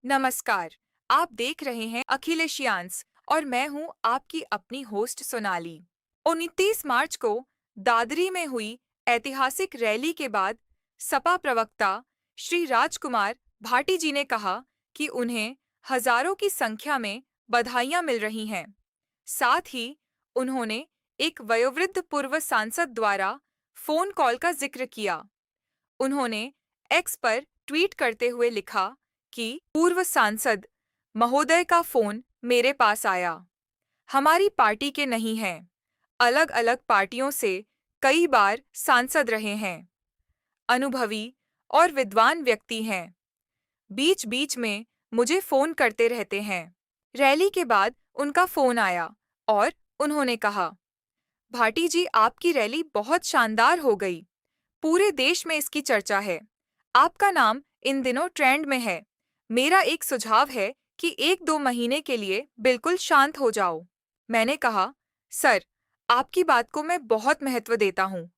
नमस्कार। आप देख रहे हैं अखिलेशियांस और मैं हूं आपकी अपनी होस्ट सोनाली। 29 मार्च को दादरी में हुई ऐतिहासिक रैली के बाद सपा प्रवक्ता श्री राजकुमार भाटी जी ने कहा कि उन्हें हजारों की संख्या में बधाइयां मिल रही हैं। साथ ही उन्होंने एक वयोवृद्ध पूर्व सांसद द्वारा फोन कॉल का जिक्र किया। उन्होंने एक्स पर ट्वीट करते हुए लिखा कि पूर्व सांसद महोदय का फोन मेरे पास आया। हमारी पार्टी के नहीं हैं, अलग अलग पार्टियों से कई बार सांसद रहे हैं, अनुभवी और विद्वान व्यक्ति हैं। बीच बीच में मुझे फोन करते रहते हैं। रैली के बाद उनका फोन आया और उन्होंने कहा, भाटी जी आपकी रैली बहुत शानदार हो गई। पूरे देश में इसकी चर्चा है। आपका नाम इन दिनों ट्रेंड में है। मेरा एक सुझाव है कि 1-2 महीने के लिए बिल्कुल शांत हो जाओ। मैंने कहा, सर, आपकी बात को मैं बहुत महत्व देता हूँ।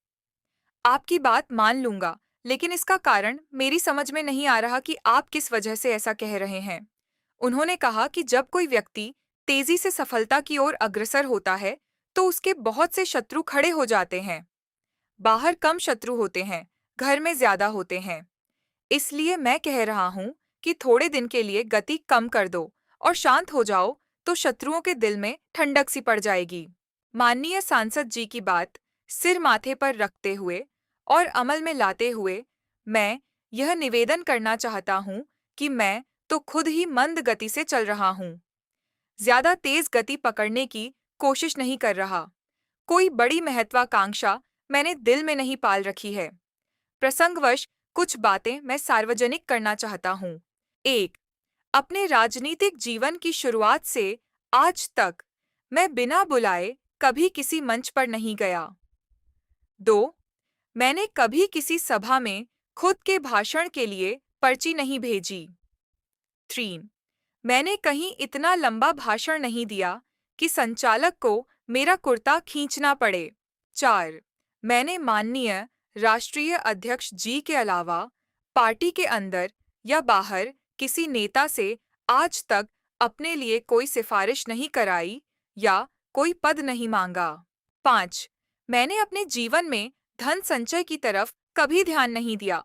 आपकी बात मान लूंगा, लेकिन इसका कारण मेरी समझ में नहीं आ रहा कि आप किस वजह से ऐसा कह रहे हैं। उन्होंने कहा कि जब कोई व्यक्ति तेजी से सफलता की ओर अग्रसर होता है, तो उसके बहुत से शत्रु खड़े हो जाते हैं। बाहर कम शत्रु होते हैं, घर में ज्यादा होते हैं। इसलिए मैं कह रहा हूं कि थोड़े दिन के लिए गति कम कर दो और शांत हो जाओ, तो शत्रुओं के दिल में ठंडक सी पड़ जाएगी। माननीय सांसद जी की बात सिर माथे पर रखते हुए और अमल में लाते हुए मैं यह निवेदन करना चाहता हूं कि मैं तो खुद ही मंद गति से चल रहा हूं। ज्यादा तेज गति पकड़ने की कोशिश नहीं कर रहा। कोई बड़ी महत्वाकांक्षा मैंने दिल में नहीं पाल रखी है। प्रसंगवश कुछ बातें मैं सार्वजनिक करना चाहता हूँ। 1. अपने राजनीतिक जीवन की शुरुआत से आज तक मैं बिना बुलाए कभी किसी मंच पर नहीं गया। 2. मैंने कभी किसी सभा में खुद के भाषण के लिए पर्ची नहीं भेजी। 3. मैंने कहीं इतना लंबा भाषण नहीं दिया कि संचालक को मेरा कुर्ता खींचना पड़े। 4. मैंने माननीय राष्ट्रीय अध्यक्ष जी के अलावा पार्टी के अंदर या बाहर किसी नेता से आज तक अपने लिए कोई सिफारिश नहीं कराई या कोई पद नहीं मांगा। 5. मैंने अपने जीवन में धन संचय की तरफ कभी ध्यान नहीं दिया।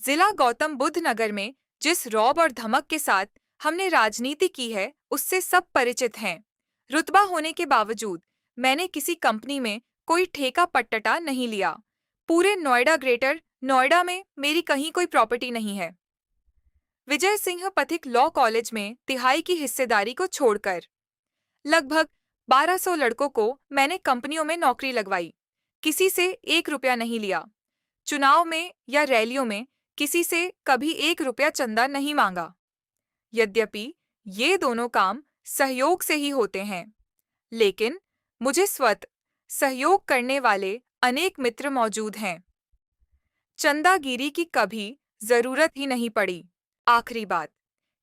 जिला गौतम बुद्ध नगर में जिस रौब और धमक के साथ हमने राजनीति की है, उससे सब परिचित हैं। रुतबा होने के बावजूद मैंने किसी कंपनी में कोई ठेका पट्टटा नहीं लिया। पूरे नोएडा ग्रेटर नोएडा में मेरी कहीं कोई प्रॉपर्टी नहीं है। विजय सिंह पथिक लॉ कॉलेज में तिहाई की हिस्सेदारी को छोड़कर लगभग 1200 लड़कों को मैंने कंपनियों में नौकरी लगवाई। किसी से 1 रुपया नहीं लिया। चुनाव में या रैलियों में किसी से कभी 1 रुपया चंदा नहीं मांगा। यद्यपि ये दोनों काम सहयोग से ही होते हैं, लेकिन मुझे स्वतः सहयोग करने वाले अनेक मित्र मौजूद हैं। चंदागिरी की कभी जरूरत ही नहीं पड़ी। आखिरी बात,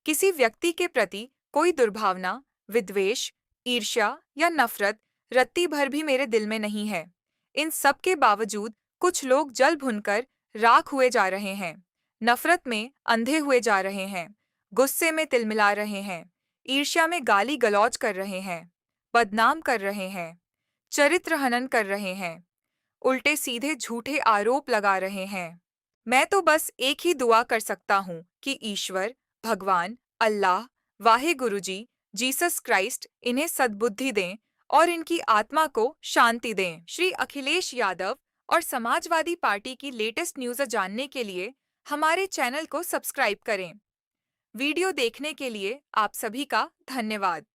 किसी व्यक्ति के प्रति कोई दुर्भावना, विद्वेष, ईर्ष्या या नफरत रत्ती भर भी मेरे दिल में नहीं है। इन सब के बावजूद कुछ लोग जल भुनकर राख हुए जा रहे हैं, नफरत में अंधे हुए जा रहे हैं, गुस्से में तिलमिला रहे हैं, ईर्ष्या में गाली गलौज कर रहे हैं, बदनाम कर रहे हैं, चरित्र हनन कर रहे हैं, उल्टे सीधे झूठे आरोप लगा रहे हैं। मैं तो बस एक ही दुआ कर सकता हूँ कि ईश्वर, भगवान, अल्लाह, वाहे गुरुजी, जीसस क्राइस्ट इन्हें सद्बुद्धि दें और इनकी आत्मा को शांति दें। श्री अखिलेश यादव और समाजवादी पार्टी की लेटेस्ट न्यूज़ जानने के लिए हमारे चैनल को सब्सक्राइब करें। वीडियो देखने के लिए आप सभी का धन्यवाद।